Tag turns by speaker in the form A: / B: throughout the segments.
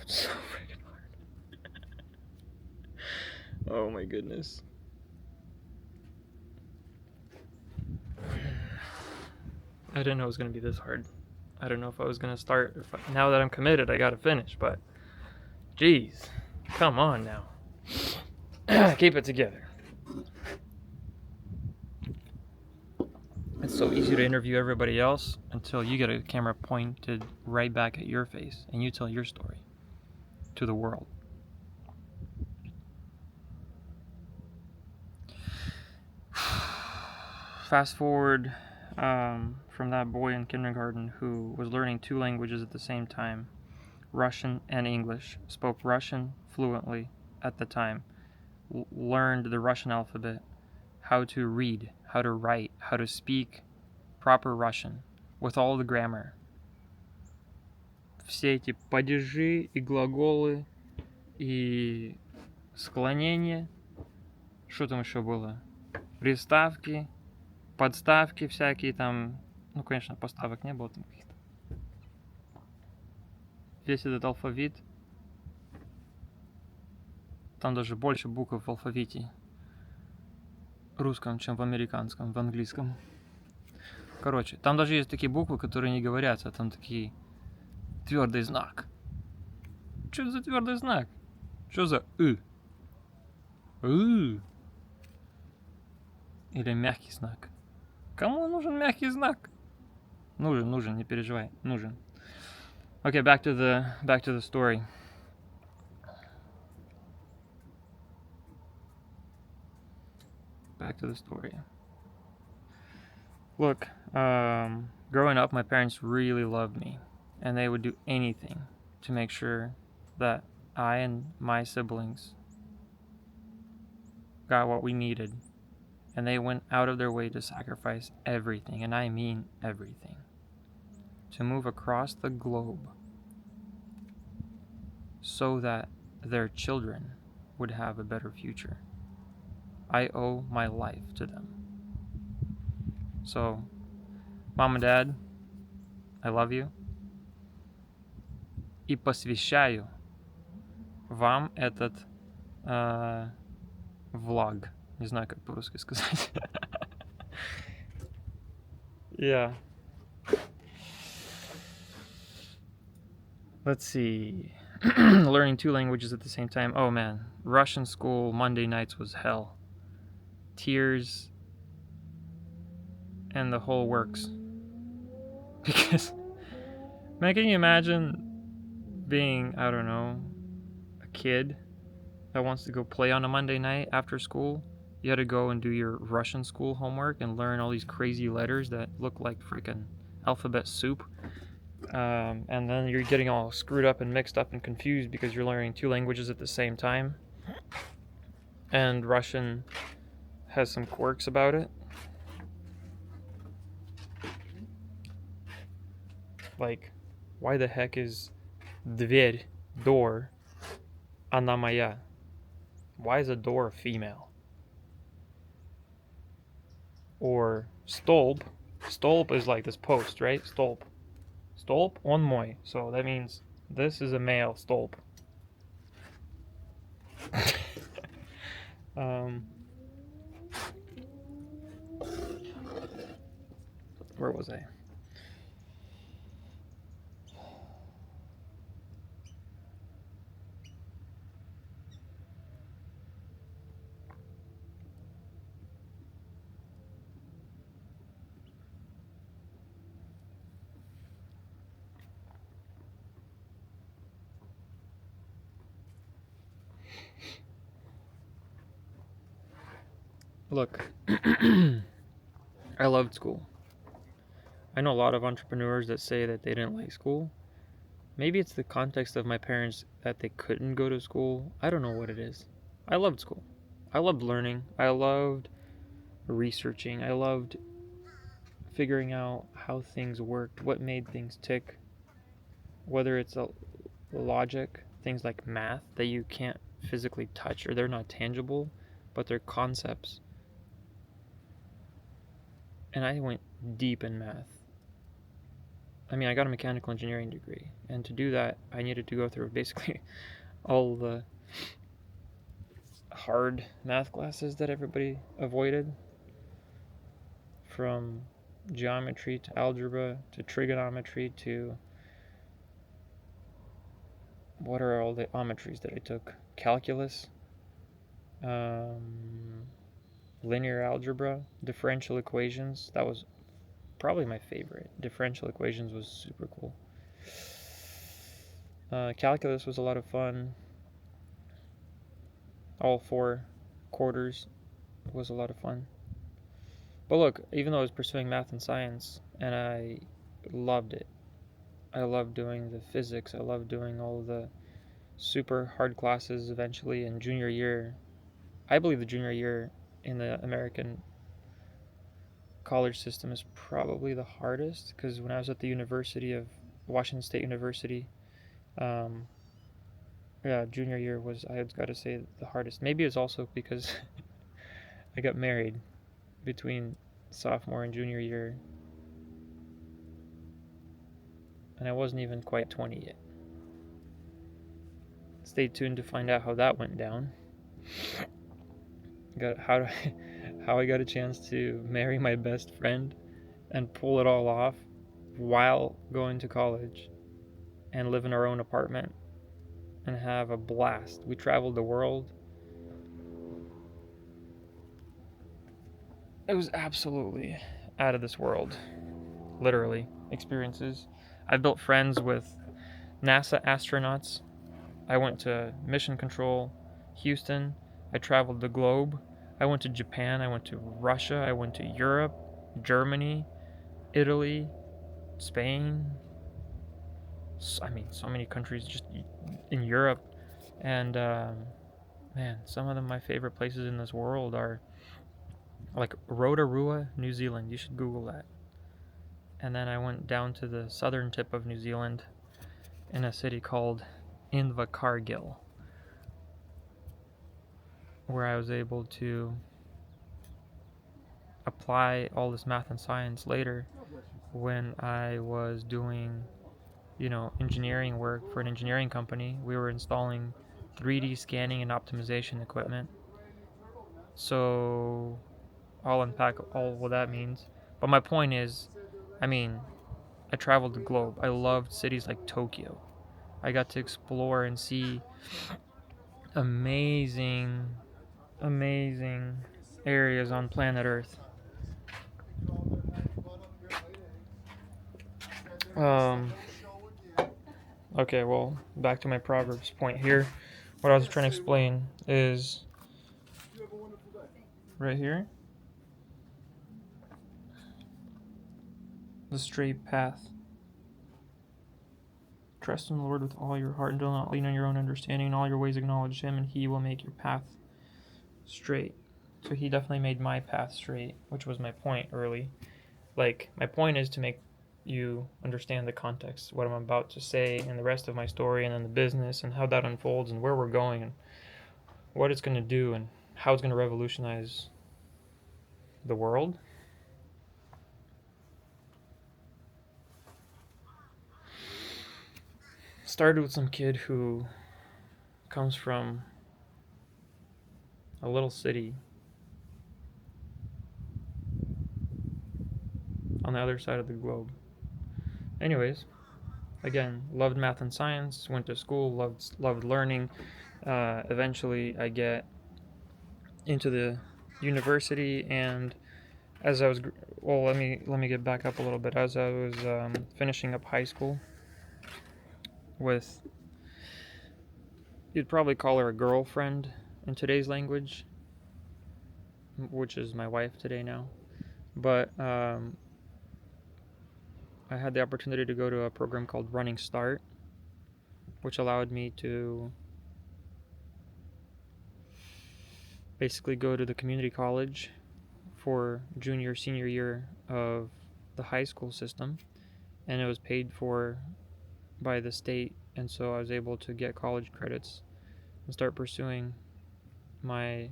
A: It's so freaking hard. Oh my goodness. I didn't know it was going to be this hard. I don't know if I was going to start. Now that I'm committed, I got to finish, but jeez. Come on now. Keep it together. It's so easy to interview everybody else until you get a camera pointed right back at your face and you tell your story to the world. Fast forward from that boy in kindergarten who was learning 2 languages at the same time, Russian and English, spoke Russian fluently at the time, learned the Russian alphabet, how to read, how to write, how to speak proper Russian with all the grammar. Все эти падежи и глаголы и склонения. Что там еще было? Приставки, подставки всякие там. Ну, конечно, поставок не было там каких-то. Весь этот алфавит. Там даже больше букв в алфавите русском, чем в американском, в английском. Короче, там даже есть такие буквы, которые не говорятся. Там такие твердый знак. Что за твердый знак? Что за «ы»? «ы»? Или мягкий знак? Кому нужен мягкий знак? Нужен, не переживай, нужен. Okay, back to the story. Back to the story. Look, growing up, my parents really loved me, and they would do anything to make sure that I and my siblings got what we needed. And they went out of their way to sacrifice everything, and I mean everything, to move across the globe so that their children would have a better future. I owe my life to them. So, Mom and Dad, I love you. И посвящаю вам этот влог. Не знаю, как по-русски сказать. Yeah. Let's see. Learning 2 languages at the same time. Oh man, Russian school Monday nights was hell. Tears and the whole works. Because, man, can you imagine being, I don't know, a kid that wants to go play on a Monday night after school? You had to go and do your Russian school homework and learn all these crazy letters that look like freaking alphabet soup. And then you're getting all screwed up and mixed up and confused because you're learning 2 languages at the same time. And Russian has some quirks about it. Like, why the heck is дверь, door, она моя? Why is a door female? Or stolp. Stolp is like this post, right? Stolp. Stolp, on мой. So that means this is a male stolp. Where was I? Look, I loved school. I know a lot of entrepreneurs that say that they didn't like school. Maybe it's the context of my parents that they couldn't go to school. I don't know what it is. I loved school. I loved learning. I loved researching. I loved figuring out how things worked, what made things tick, whether it's a logic, things like math that you can't physically touch or they're not tangible, but they're concepts. And I went deep in math. I mean, I got a mechanical engineering degree, and to do that, I needed to go through basically all the hard math classes that everybody avoided, from geometry to algebra to trigonometry to what are all the geometries that I took? Calculus, um, linear algebra, differential equations. That was probably my favorite. Differential equations was super cool. Calculus was a lot of fun. All four quarters was a lot of fun. But look, even though I was pursuing math and science, and I loved it, I loved doing the physics, I loved doing all the super hard classes eventually in junior year. I believe the junior year in the American college system is probably the hardest, because when I was at the University of Washington State University, um, yeah, junior year was, I've got to say, the hardest. Maybe it's also because I got married between sophomore and junior year, and I wasn't even quite 20 yet. Stay tuned to find out how that went down. How I got a chance to marry my best friend and pull it all off while going to college and live in our own apartment and have a blast. We traveled the world. It was absolutely out of this world, literally, experiences. I built friends with NASA astronauts. I went to Mission Control, Houston. I traveled the globe. I went to Japan. I went to Russia. I went to Europe, Germany, Italy, Spain. I mean, so many countries just in Europe. And man, some of them my favorite places in this world are like Rotorua, New Zealand. You should Google that. And then I went down to the southern tip of New Zealand in a city called Invercargill, where I was able to apply all this math and science later when I was doing, engineering work for an engineering company. We were installing 3D scanning and optimization equipment. So I'll unpack all what that means. But my point is, I mean, I traveled the globe. I loved cities like Tokyo. I got to explore and see amazing, amazing areas on planet Earth. Um, okay, well, back to my Proverbs point here. What I was trying to explain is right here, the straight path. Trust in the Lord with all your heart and do not lean on your own understanding. In all your ways acknowledge Him, and He will make your path straight. So He definitely made my path straight, which was my point early. Like, my point is to make you understand the context, what I'm about to say, and the rest of my story, and then the business, and how that unfolds, and where we're going, and what it's going to do, and how it's going to revolutionize the world. Started with some kid who comes from a little city on the other side of the globe. Anyways, again, loved math and science, went to school, loved learning. Eventually, I get into the university, and as I was, well, let me get back up a little bit. As I was finishing up high school with, you'd probably call her a girlfriend in today's language, which is my wife today now. But I had the opportunity to go to a program called Running Start, which allowed me to basically go to the community college for junior, senior year of the high school system, and it was paid for by the state, and so I was able to get college credits and start pursuing my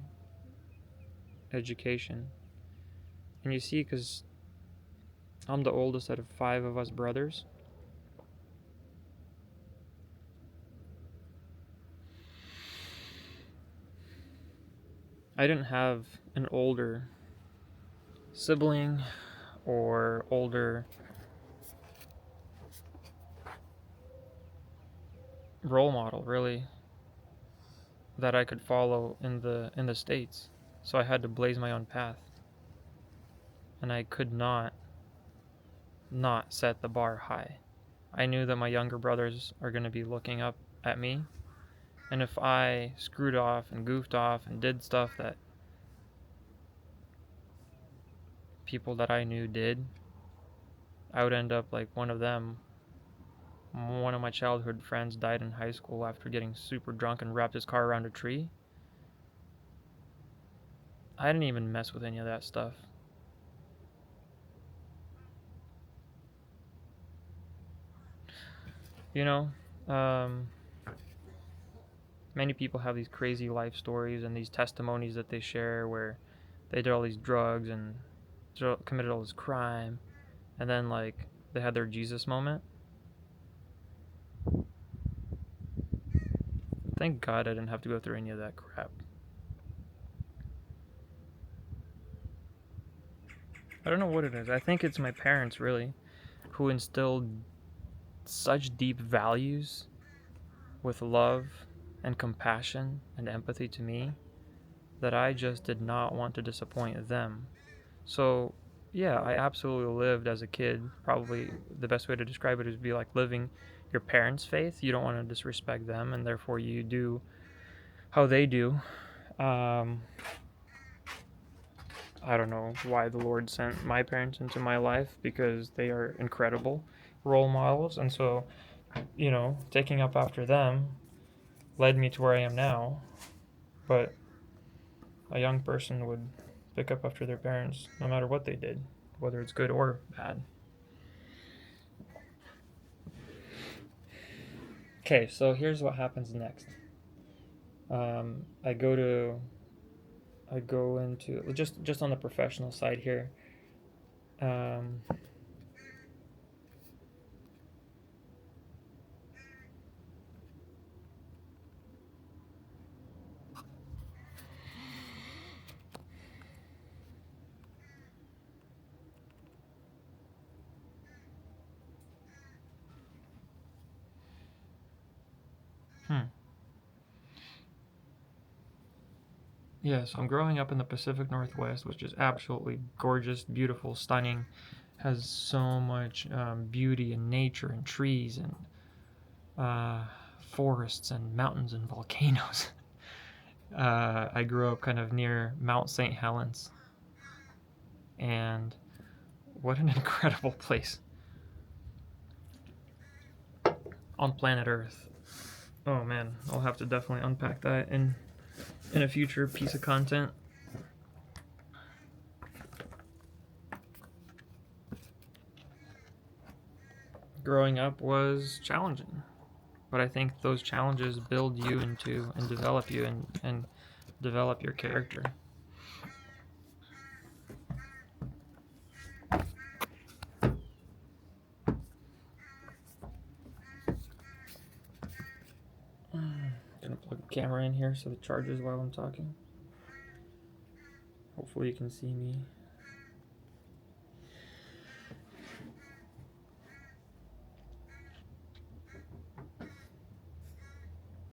A: education. And you see, because I'm the oldest out of 5 of us brothers, I didn't have an older sibling or older role model, really, that I could follow in the States. So I had to blaze my own path. And I could not set the bar high. I knew that my younger brothers are going to be looking up at me, and if I screwed off and goofed off and did stuff that people that I knew did, I would end up like one of them. One of my childhood friends died in high school after getting super drunk and wrapped his car around a tree. I didn't even mess with any of that stuff. You know, um, many people have these crazy life stories and these testimonies that they share where they did all these drugs and committed all this crime, and then like they had their Jesus moment. Thank God I didn't have to go through any of that crap. I don't know what it is. I think it's my parents, really, who instilled such deep values with love and compassion and empathy to me that I just did not want to disappoint them. So, yeah, I absolutely lived as a kid. Probably the best way to describe it is be like living your parents' faith. You don't want to disrespect them, and therefore you do how they do. Um, I don't know why the Lord sent my parents into my life, because they are incredible role models. And so, taking up after them led me to where I am now. But a young person would pick up after their parents no matter what they did, whether it's good or bad. Okay, so here's what happens next. I go into just on the professional side here. Um, hmm. Yeah, so I'm growing up in the Pacific Northwest, which is absolutely gorgeous, beautiful, stunning, has so much beauty and nature and trees and uh, forests and mountains and volcanoes. I grew up kind of near Mount St. Helens, and what an incredible place on planet Earth. Oh man, I'll have to definitely unpack that in a future piece of content. Growing up was challenging, but I think those challenges build you into and develop you and develop your character. I'm gonna plug a camera in here so it charges while I'm talking. Hopefully you can see me.